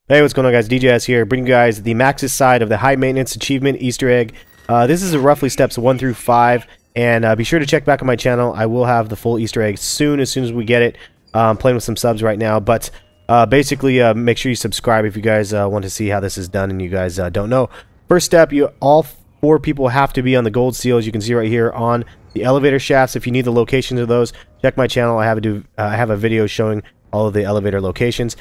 Hey, what's going on, guys? DJS here, bringing you guys the Maxis side of the high maintenance achievement Easter egg. This is roughly steps 1 through 5, and be sure to check back on my channel. I will have the full Easter egg soon as we get it. I'm playing with some subs right now, but basically make sure you subscribe if you guys want to see how this is done and you guys don't know. First step, all 4 people have to be on the gold seals. You can see right here on the elevator shafts. If you need the locations of those, check my channel. I have a video showing all of the elevator locations.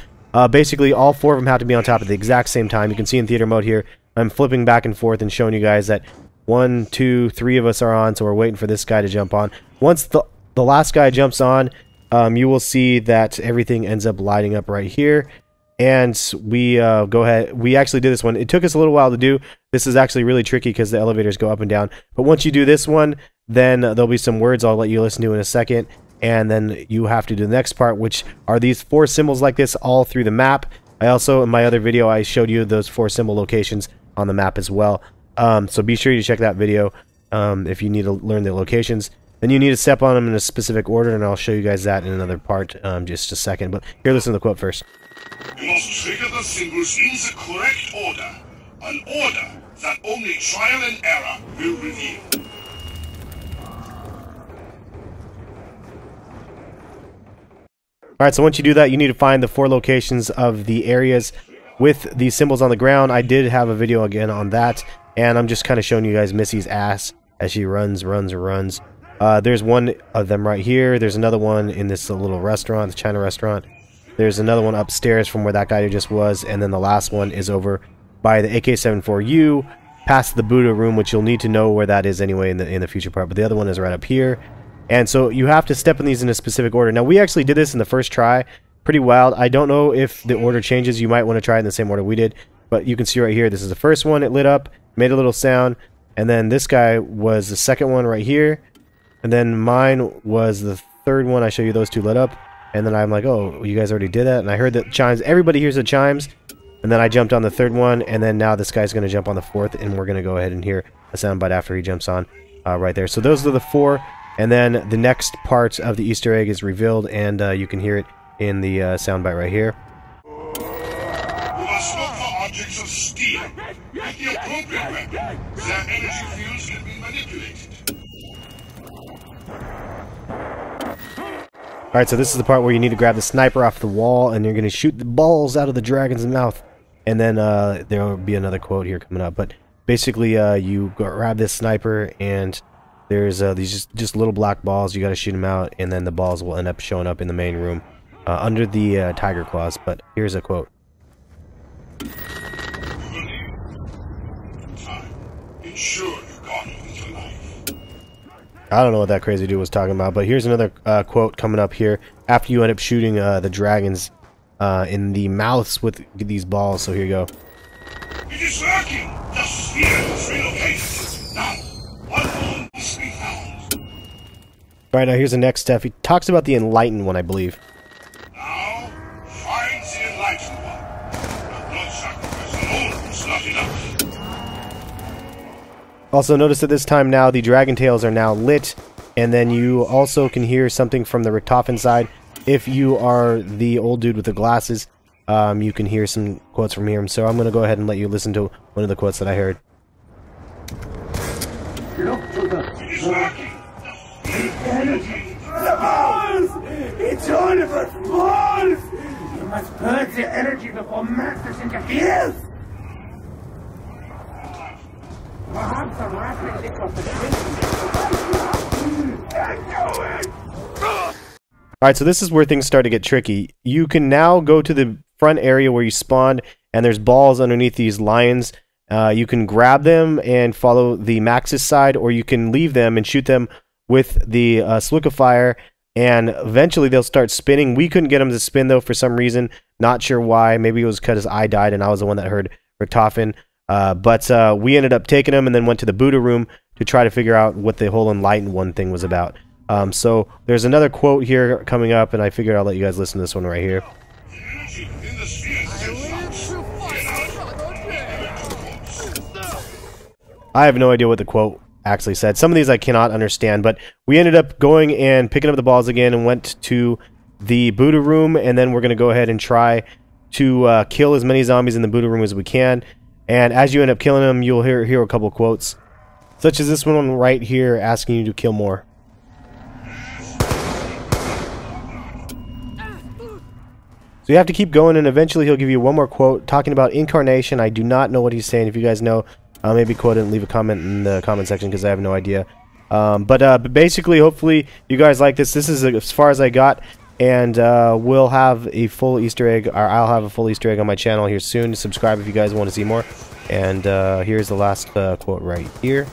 Basically, all 4 of them have to be on top at the exact same time. You can see in theater mode here, I'm flipping back and forth and showing you guys that 1, 2, 3 of us are on, so we're waiting for this guy to jump on. Once the last guy jumps on, you will see that everything ends up lighting up right here. And we go ahead. We actually did this one. It took us a little while to do. This is actually really tricky because the elevators go up and down. But once you do this one, then there'll be some words I'll let you listen to in a second. And then you have to do the next part, which are these 4 symbols like this all through the map. I also, in my other video, I showed you those 4 symbol locations on the map as well. So be sure you check that video if you need to learn the locations. Then you need to step on them in a specific order, and I'll show you guys that in another part just a second. But here, listen to the quote first. You must trigger the symbols in the correct order. An order that only trial and error will reveal. Alright, so once you do that, you need to find the 4 locations of the areas with the symbols on the ground. I did have a video again on that, and I'm just kind of showing you guys Missy's ass as she runs. There's one of them right here. There's another one in this little restaurant, the China restaurant. There's another one upstairs from where that guy just was, and then the last one is over by the AK-74U, past the Buddah Room, which you'll need to know where that is anyway in the future part. But the other one is right up here. And so you have to step in these in a specific order. Now, we actually did this in the first try. Pretty wild. I don't know if the order changes. You might want to try it in the same order we did. But you can see right here, this is the first one. It lit up, made a little sound. And then this guy was the second one right here. And then mine was the third one. I show you those 2 lit up. And then I'm like, oh, you guys already did that? And I heard the chimes. Everybody hears the chimes. And then I jumped on the 3rd one. And then now this guy's going to jump on the 4th. And we're going to go ahead and hear a soundbite after he jumps on right there. So those are the 4. And then the next part of the Easter egg is revealed, and you can hear it in the soundbite right here. You must look for objects of steel. With the appropriate weapon, their energy fields can be manipulated. Alright, so this is the part where you need to grab the sniper off the wall, and you're going to shoot the balls out of the dragon's mouth. And then there will be another quote here coming up. But basically, you grab this sniper, and there's these just little black balls. You got to shoot them out, and then the balls will end up showing up in the main room under the tiger claws. But here's a quote. I don't know what that crazy dude was talking about, but here's another quote coming up here after you end up shooting the dragons in the mouths with these balls. So here you go. It is working. The sphere is relocated. Now, one more must be found. Right, now here's the next step. He talks about the enlightened one, I believe. Now, find the enlightened one. Blood sacrifice alone is not enough. Also, notice that this time now the dragon tails are now lit, and then you also can hear something from the Richtofen side. If you are the old dude with the glasses, you can hear some quotes from him. So I'm going to go ahead and let you listen to one of the quotes that I heard. It is working. The paws! It's all of us paws! You must purge the energy before Maxis interferes! Perhaps a rapid lick of the Alright, so this is where things start to get tricky. You can now go to the front area where you spawned, and there's balls underneath these lions. You can grab them and follow the Maxis side, or you can leave them and shoot them with the Slukifier, and eventually they'll start spinning. We couldn't get them to spin, though, for some reason. Not sure why. Maybe it was because I died and I was the one that heard Richtofen. But we ended up taking them and then went to the Buddah Room to try to figure out what the whole enlightened one thing was about. So there's another quote here coming up, and I figured I'll let you guys listen to this one right here. I have no idea what the quote actually said. Some of these I cannot understand, but we ended up going and picking up the balls again and went to the Buddah Room, and then we're going to go ahead and try to kill as many zombies in the Buddah Room as we can. And as you end up killing them, you'll hear a couple quotes, such as this one right here, asking you to kill more. So you have to keep going, and eventually he'll give you one more quote talking about incarnation. I do not know what he's saying. If you guys know, maybe quote it and leave a comment in the comment section, because I have no idea. But basically, hopefully you guys like this. This is as far as I got, and we'll have a full Easter egg, or I'll have a full Easter egg on my channel here soon. Subscribe if you guys want to see more. And here's the last quote right here.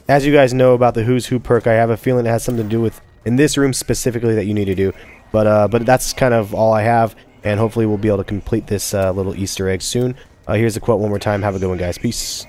As you guys know about the Who's Who perk, I have a feeling it has something to do with, in this room specifically, that you need to do. But that's kind of all I have, and hopefully we'll be able to complete this little Easter egg soon. Here's the quote one more time. Have a good one, guys. Peace.